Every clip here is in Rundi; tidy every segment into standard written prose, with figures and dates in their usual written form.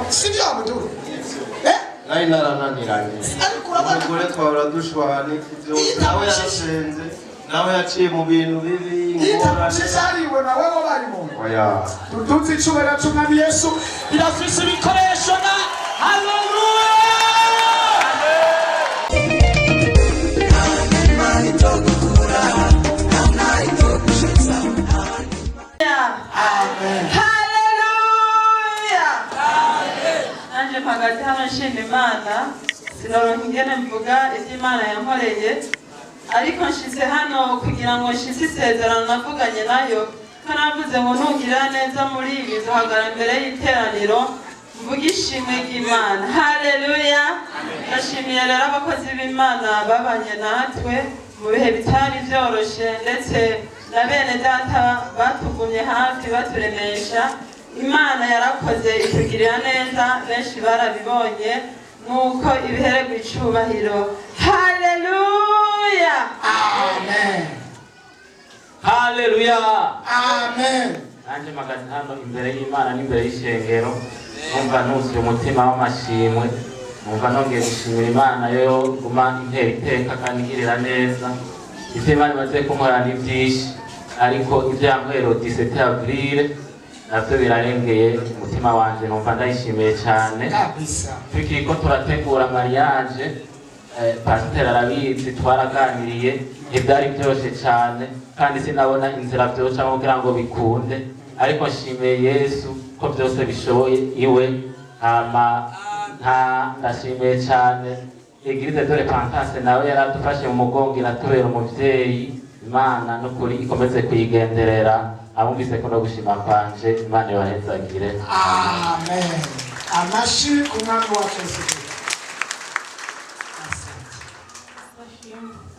sivyo Abdul nari narananiranye ariko urabona umugore twahora dushwane nawe yarasenze nawe yaciye mu bintu bibi ngorane nawe wabarimo oya tuzi icubera c'umwami Yesu irafise ibikoresho na haleluya amen haleluya nanje mpagaze hano nshima Imana sinoronka ingene mvuga ivyo Imana yankoreye ariko nshitse hano kugira ngo nshitse isezerano navuganye nayo kanavuze ngo ntugirira neza muri ibi duhagara imbere y'iteraniro mvuga ishimwe ry'Imana haleluya ndashimiye rero abakozi b'Imana babanye natwe mu bihe bitari vyoroshe ndetse na bene data batugumye hafi baturemesha Imana yarakoze itugirira neza benshi barabibonye nuko ibihererwa icubahiro haleluya amen haleluya amen nanje magazi hano imbere y'Imana n'imbere y'ishengero numva nuzuye umutima w'amashimwe numva nongeye gushimira Imana yo guma intera iteka kandi igirira neza ivyo Imana imaze kunkorera ni vyinshi ariko ivyo yankorera 17 avril navyo birarengeye umutima wanje numva ndayishimiye cyane kabisa tukiko turategura mariage pasiteri arabizi twaraganiriye ibyari byoroshye cyane kandi sinabona inzira byocamo kugira ngo bikunde ariko nshimiye Yesu ko byose bishoboye iwe ndashimiye cyane Eglise de Repentance nawe yaradufashe mu mugongo iratubera umuvyeyi Imana n'ukuri ikomeze kuyigenderera abumvise ko no gushima kwanje Imana ibahezagire amen amashi ku mwami wacu Yesu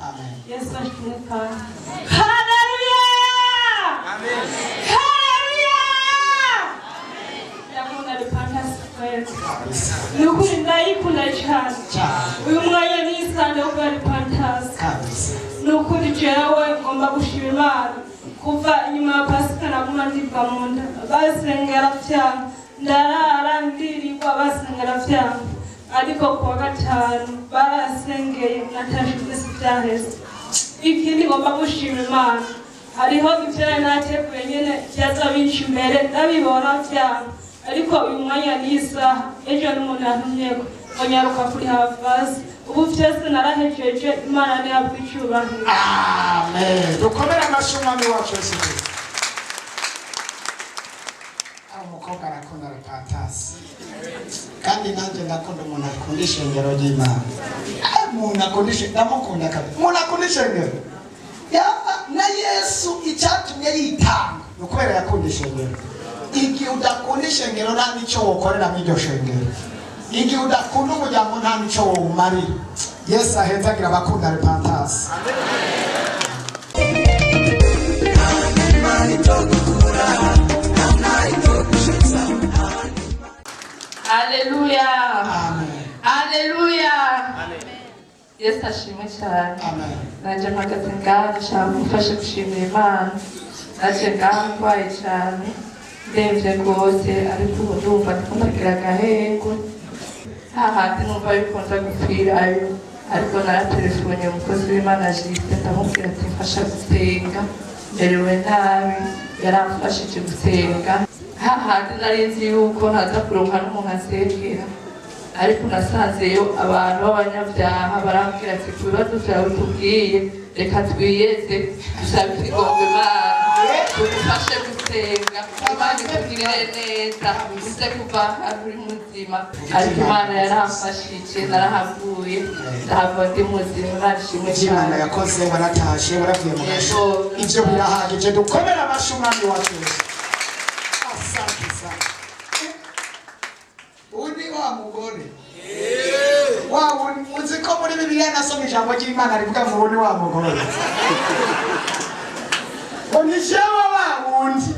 amen Yesu ashimwe kandi haleluya amen haleluya yakunda Repentance kweli nukuri ndayikunda cyane uyu mwanya nisande wo kwa Repentance kabisa nukuri jewe ngomba gushima Imana kuva inyuma ya Pasika naguma ndibwa mu nda basengera vyanga ndarara ndirirwa basengera vyanga ariko kuwa gatanu barasengeye natashize vyaheze ikindi ngomba gushima Imana hariho ivyo nateguye nyene vyaza binshi imbere ndabibona vyanga ariko uyu mwanya n'isaha ejo n'umuntu yantumyeko onyaruka kuri havasi ubu vyose narahejeje Imana nihabwa icubahiro amen dukomere amashi umwami wacu Yesu umukobwa arakunda Repentance kandi nanjye ndakunda umuntu akunda ishengero ry'Imana umuntu akunda ndamukunda kabisa umuntu akunda ishengero na Yesu icyatumye yitanga nukubera yakunda ishengero igihe udakunda ishengero nta nicyo wokorera mu iryo shengero igihe udakunda umuryango nta nicyo wowumarira Yesu ahezagira abakunda Repentance haleluya amen haleluya Amen. Yesu ashimwe cyane amen nanje mpagaze ngaha ndashaka gufasha gushimira Imana naje ngaha ndwaye cyane ndemvye rwose ariko ubu ndumva ndiko ndagira agahengwe hahandi numva yuko nza gupfirayo ariko naratelefone umukozi w'Imana Jiste ndamubwira ati mfasha gusenga merewe nabi yaramfashije gusenga hahandi nari nzi yuko ntaza kuronka n'umuntu asengera ariko nasanzeyo abantu b'abanyabyaha barambwira ati ku bibazo vyawe tubwiye reka twiyeze dusabe ikigongo Imana tugufashe gusenga Imana ikugirire neza uze kuva ahantu uri muzima ariko Imana yaramfashije narahavuye ndahava ndi muzima Imana ishimwe Imana cyane yakoze waratashe waravuye mu gasho ivyo birahagije dukomere amashi umwami wacu Yesu asante sana uni wa mugore uzi ko muri Bibiliya nasoma ijambo ry'Imana rivuga ngo uni wa mugore onishewa wa wundi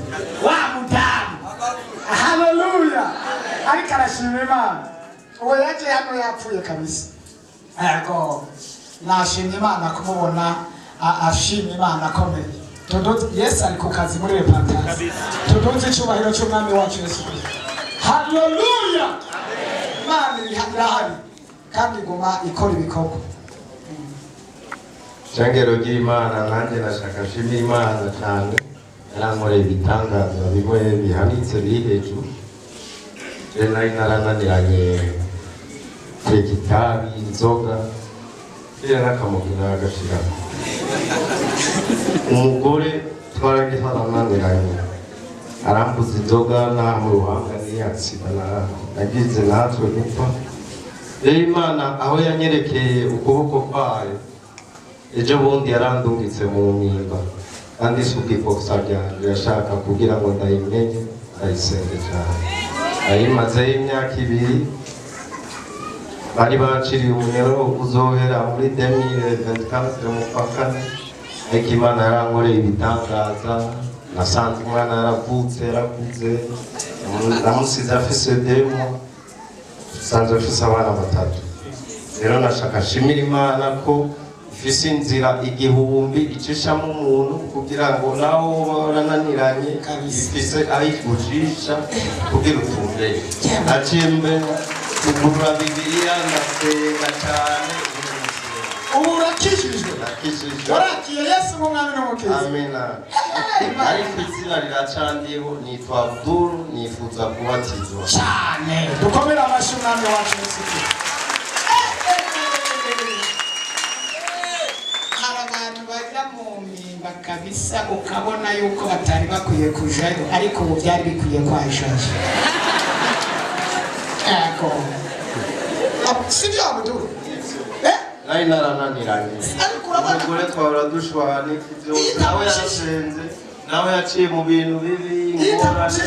wa mudamu haleluya ariko arashima Imana uwo yaje hano yapfuye kabisa yego nashimye Imana kumubona ashimye Imana akomeye Yesu ari ku kazi muri Repentance tudunze icyubahiro cy'umwami wacu Yesu haleluya haleluya Imana irahari kandi iguma ikora ibikorwa Shengero ry'Imana nanjye nashaka nshimira Imana cyane yarankoreye ibitangaza bimwe bihanitse biri hejuru rero nari narananiranye kureka itabi inzoga rero n'akamugina agashira umugore twaragiye twarananiranye arambuza inzoga nta mu ruhanga n'iyatsina nagize natwe gupfa rero Imana aho yanyerekeye ukuboko kwayo ejo bundi yarandungitse mu mpimba kandi isuku ikosa ryanje yashaka kugira ngo ndayimenye ndayisenge cyane nayimazeho imyaka 2 bari banciriye umunyoro uzohera muri 2024 mu kwa kane ariko Imana yarankoreye ibitangaza nasanze umwana yarakuze namusize afise demo sanze afise abana 3 rero nashaka nshimira Imana ko ifise inzira igihumbi icishamo umuntu kugira ngo naho barananiranye ifise ayigujisha kugira utumve acimbe kugura Bibiliya ndasenga cyane ubu urakijijwe warakiye Yesu nk'umwami n'umukiza amina ariko izina riracandiyeho nitwa Abdul nifuza kubatizwa cyane dukomere amashyi umwami wacu Yesu kabisa ukabona yuko batari bakwiye kujayo ariko ubu byari bikwiye kwashaje yako sibyo Abdul nari narananiranye umugore twahora dushwana ibyo nawe yarasenze nawe yaciye mu bintu bibi ngorane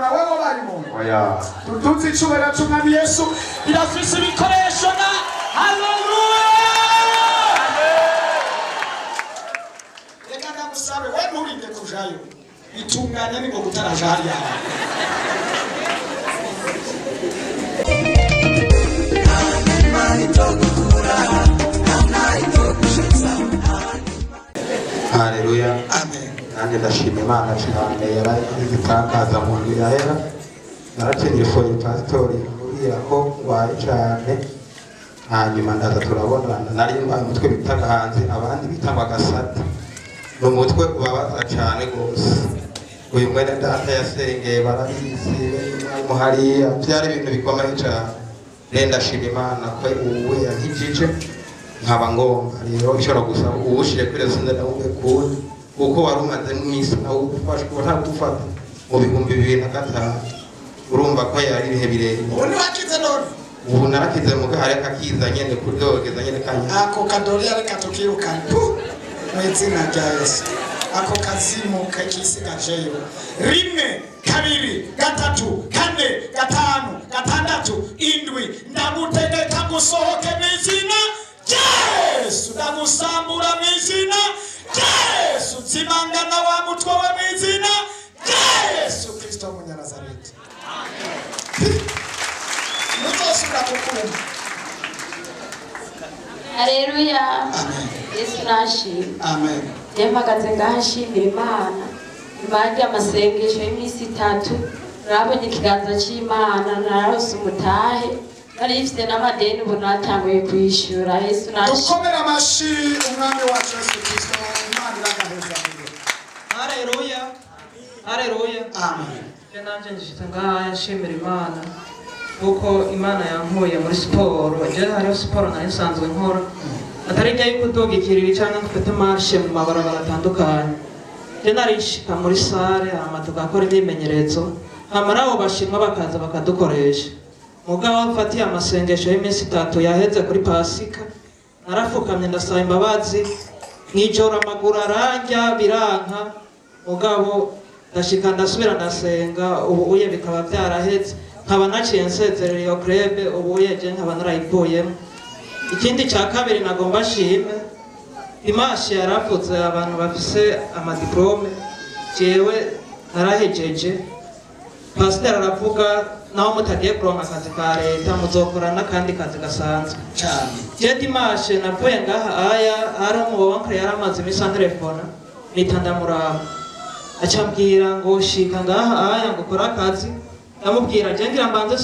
na wewe barimo oya tutunze icubera cy'umwami Yesu birafise ibikoresho na haleluya sabe wewe nturinde kujayo itunganya niko gutaraja hariya haleluya amen nanjye ndashima Imana cyane yaraye igitangaza mu birahera narakenyefoye pastori uriraho waye cyane hanyuma ndaza turabonana nari mbaye umutwe bitaga hanze abandi bitanga gasata umutwe ubabaza cyane gose uyu mwene data yasengeye barabizi muhariya byari ibintu bikomeye cyane renda shima Imana ko uwe yankijije nkaba ngomba rero ishobora gusa ubushire kuri sinda nawe kundi kuko wari umaze n'imisi nawe ufashe ko nta gufata mu 2005 urumva ko yari ibihe birenge ubundi wakize none ubu narakize mu gahare kakiza nyene kudogeza nyene kanya ako kadori areka tukirukana mwizina rya Yesu ako kazimu kakisigajeyo 1 2 3 4 5 6 7 ndamutegeka gusohoke mwizina Yesu ndamusambura mwizina Yesu zimangana wa mutwe wa mwizina Yesu Kristo Munyanazareti amen mutosura kukumva haleluya amen Yesu nashimwe amen yempagaze ngashimira Imana y'amasengesho y'imisi 3 nabonye ikiganza cy'Imana narose umutahe nari ifite n'amadeni ubu natanguye kwishyura Yesu nashimwe dukomere amashi umwami wacu Yesu Kristo Imana iragaheza haleluya haleluya amen nanje njishitse ngashimira Imana kuko Imana yankuye muri siporo je hariho siporo nayo nsanzwe nkora atari njya yukudoga ikiriri cyangwa mfite marche mu mabarabara atandukanye je narishika muri sare tugakora imyimenyerezo hamara abo bashimwa bakaza bakadukoresha mugabo mfatiye amasengesho y'imisi 3 yaheze kuri Pasika narafukamye ndasaba imbabazi nkijora amaguru aranja biranka mugabo ndashika ndasubira ndasenga ubu uye bikaba byaraheze nkaba naciye nsezerera iyo club ubu uye je nkaba narayivuyemo ikindi cya kabiri nagomba shime Dimashi yaravuze abantu bafise amadiplome jewe narahejeje pastor aravuga naho mutagiye kuronka akazi ka leta muzokora n'akandi kazi gasanzwe cyane je Dimashi navuye ngaha aya aramu wankre yaramaze imisa telefona nitandamuraba acambwira ngo shika ngaha aya ngo kora akazi ndamubwira je ngira mbanze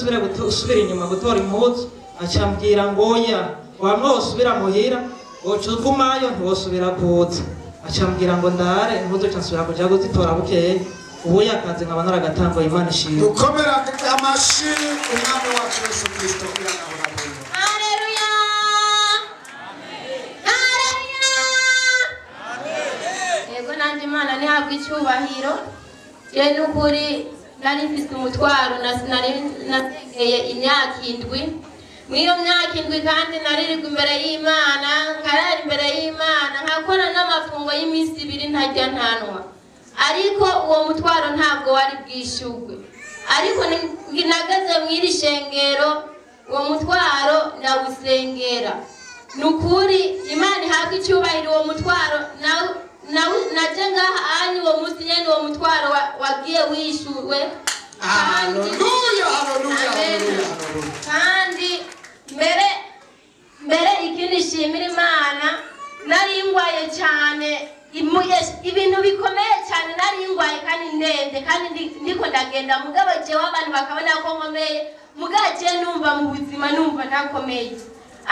usubira inyuma gutora impuzu acambwira ngo oya wamwe wosubira muhira wocugumayo ntiwosubira kuza acambwira ngo ndare impuzu cansubira kuja kuzitora bukeye ubu yakaze nkaba naragatambuye Imana ishimwe dukomera amashi umwami wacu Yesu Kristo irangahora bw'Imana. Haleluya Haleluya Yego nanje Imana nihabwa icyubahiro je n'ukuri nari mfise umutwaro nasengeye imyaka 7 mwiyo myaka 7 kandi naririrwa imbere y'Imana nkarara imbere y'Imana nkakora n'amafungo y'iminsi 2 ntajya ntanwa ariko uwo mutwaro ntabwo wari bwishugwe ariko nginagaze mwiri shengero uwo mutwaro ndawusengera nukuri Imana ihabwa icyubahiro uwo mutwaro naje ngaha ani uwo munsi nyene uwo mutwaro wagiye wishuwe haleluya haleluya haleluya kandi mbere ikindi shimira Imana nari ngwaye cyane ibintu bikomeye cyane nari ngwaye kandi ndende kandi ndiko ndagenda mugabo jewe abantu bakabona ko nkomeye mugaje numva mu buzima numva ntakomeye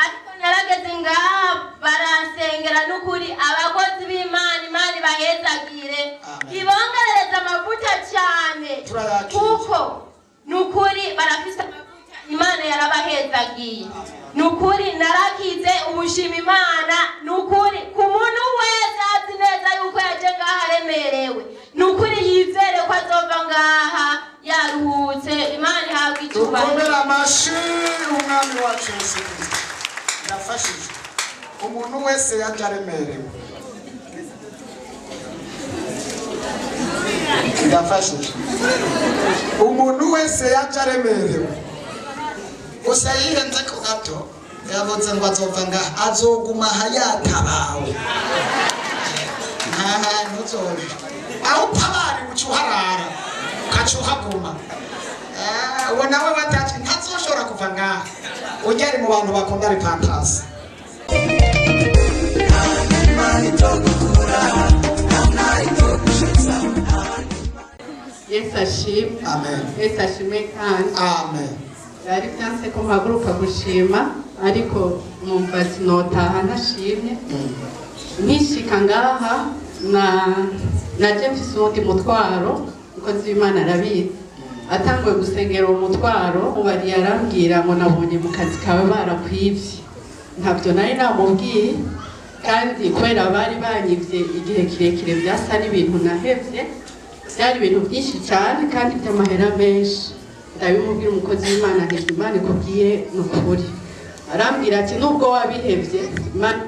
ariko narageze ngaha baransengera n'ukuri abakozi b'Imana Imana bahezagire ibongereza amavuta cyane kuko n'ukuri barafise amavuta Imana yarabahezagiye nukuri narakize umushima Imana nukuri ku muntu wese azi neza yuko yaje ngaha aremerewe nukuri yizere ko azova ngaha yaruhutse Imana ihabwa icyubahiro dukomera amashi umwami wacu Yesu Kristo yafashije umuntu wese yaje aremerewe ndafashije umuntu wese yaje aremerewe gusa yihenze ko gato yavuze ngo azova ngaha azoguma hayatabawe nta ntuzoje aho utabari ucuharara ukacuhaguma uwo nawe batatu ntazoshobora kuva ngaha ugeri mu bantu bakunda repentance Yesu ashimwe amen Yesu ashimwe kandi amen yari byanse ko mpaguruka gushima ariko numva sinotaha ntashimye nkishika ngaha naje mfise uwundi mutwaro umukozi w'Imana arabizi atanguye gusengera uwo mutwaro ubari yarambwira ngo nabonye mu kazi kawe barakwivye ntabyo nari namubwiye kandi kubera bari banyivye igihe kirekire byasa n'ibintu nahevye byari ibintu byinshi cyane kandi by'amahera menshi ndabimubwira umukozi w'Imana nti Imana ikubwiye n'ukuri arambwira ati nubwo wabihevye Imana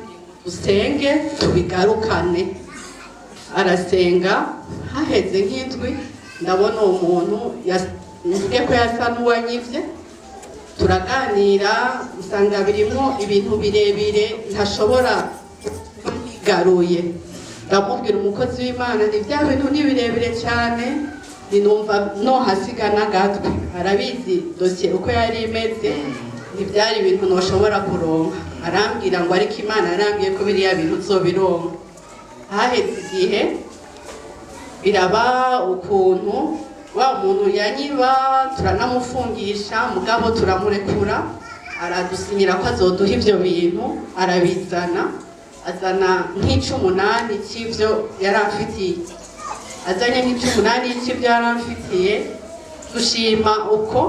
usenge tubigarukane arasenga haheze nk'indwi ndabona uwo muntu mvuge ko yasa n'uwanyivye turaganira usanga birimo ibintu birebire ntashobora kwigaruye ndamubwira umukozi w'Imana nti bya bintu ni birebire cyane ninumva no hasiga n'agatwe arabizi dosiye uko yari imeze ntibyari ibintu ntoshobora kuronka arambwira ngo ariko Imana yarambwiye ko biriya bintu uzobironka haheze igihe biraba ukuntu wa muntu yanyiba turanamufungisha mugabo turamurekura aradusinyira ko azoduha ibyo bintu arabizana azana nk'ic'umunani cy'ibyo yaramfitiye azanye nk'ic'umunani cy'ibyo yaramfitiye dushima uko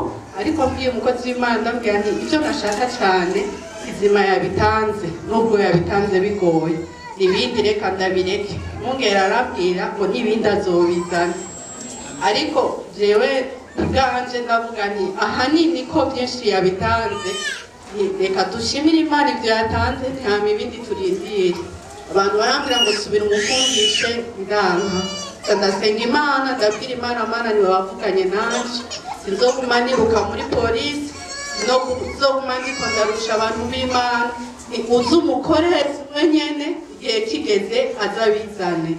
ariko mbwiye umukozi w'Imana ndambwira nti ibyo nashaka cyane izima yabitanze nubwo yabitanze bigoye ibindi reka ndabireke mungera arabwira ngo n'ibindi azobizana ariko jewe ubwanje ndavuga nti ahanini ko byinshi yabitanze reka dushimire Imana ibyo yatanze ntihama ibindi turindire abantu barambwira ngo subira umufungishe ndanka ndasenga Imana ndabwira Imana Mana niwe wavuganye nanje sinzoguma niruka muri polisi sinzoguma ndiko ndarusha abantu b'Imana uzi umukorezi wenyene igihe kigeze azabizane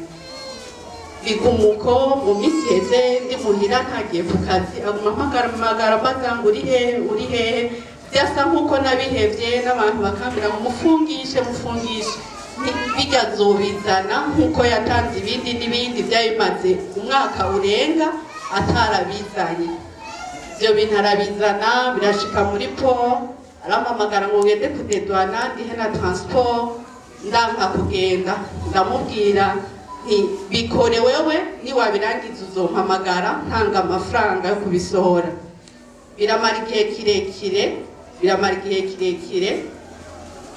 bigumuko mu minsi heze ndi muhira ntagiye ku kazi aguma mpamagara mbaza ngo uri hehe byasa nk'uko nabihevye n'abantu bakambira ngo mufungishe bijya zobizana nk'uko yatanze ibindi n'ibindi byabimaze umwaka urenga atarabizanye ibyo bintu arabizana birashika muri po arampamagara ngo ngende kudedwana ndihe na transport ndanka kugenda ndamubwira nti bikore wewe niwabirangiza uzompamagara ntanga amafaranga yo kubisohora biramara igihe kirekire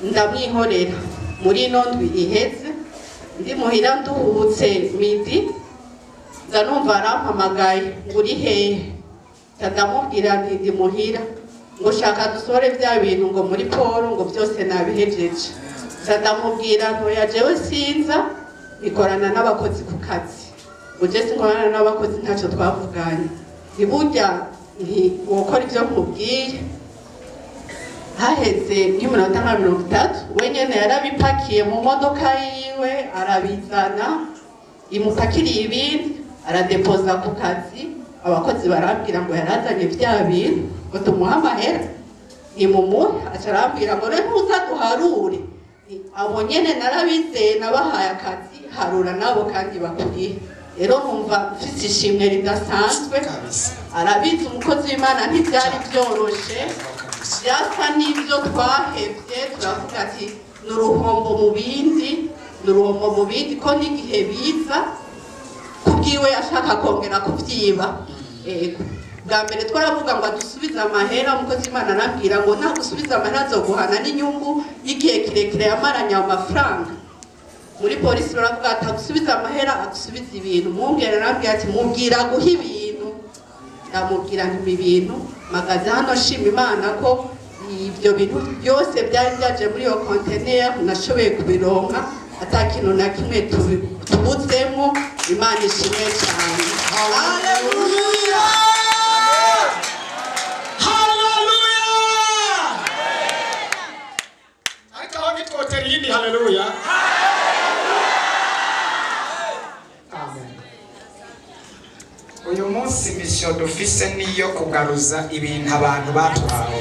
ndamwihorera muri ino ndwi iheze ndi muhira nduhutse midi nza numva arampamagaye ngo uri hehe ndamubwira nti ndi muhira ngo shaka dusore bya bintu ngo muri poro ngo byose nabihejeje ndamubwira ntoya jewe sinza ikorana n'abakozi ku kazi uje sinkorana n'abakozi ntacyo twavuganye ntiburya wokora ibyo nkubwiye haheze nk'iminota nka 30 we nyene yarabipakiye mu modoka yiwe arabizana imupakiriye ibindi aradepoza ku kazi abakozi barambwira ngo yarazanye bya bintu ngo tumuhe amahera nimumuhe aca arambwira ngo rero ntuza duharure abo nyene narabizeye nabahaye akazi harura nabo kandi bakuriye rero numva mfite ishimwe ridasanzwe arabizi umukozi w'Imana ntibyari byoroshe byasa n'ibyo twahebye turavuga ati n'uruhombo mu bindi ko n'igihe biza kubwiwe ashaka kongera kubyiba bwa mbere twaravuga ngo adusubize amahera umukozi w'Imana arambwira ngo nagusubiza amahera azoguhana n'inyungu y'igihe kirekire yamaranye amafaranga muri polisi baravuga ati agusubiza amahera agusubiza ibintu mwongera arambwira ati mubwira guha ibintu ndamubwira nti ibintu magaze hano shima Imana ko ibyo bintu byose byari byaje muri iyo container nashoboye kubironka atakintu na kimwe tubutsemo Imana ishimwe cyane. Haleluya haleluya ariko aho nitwotera yindi haleluya amen. Uyu munsi mission dufise niyo kugaruza ibintu abantu batwawe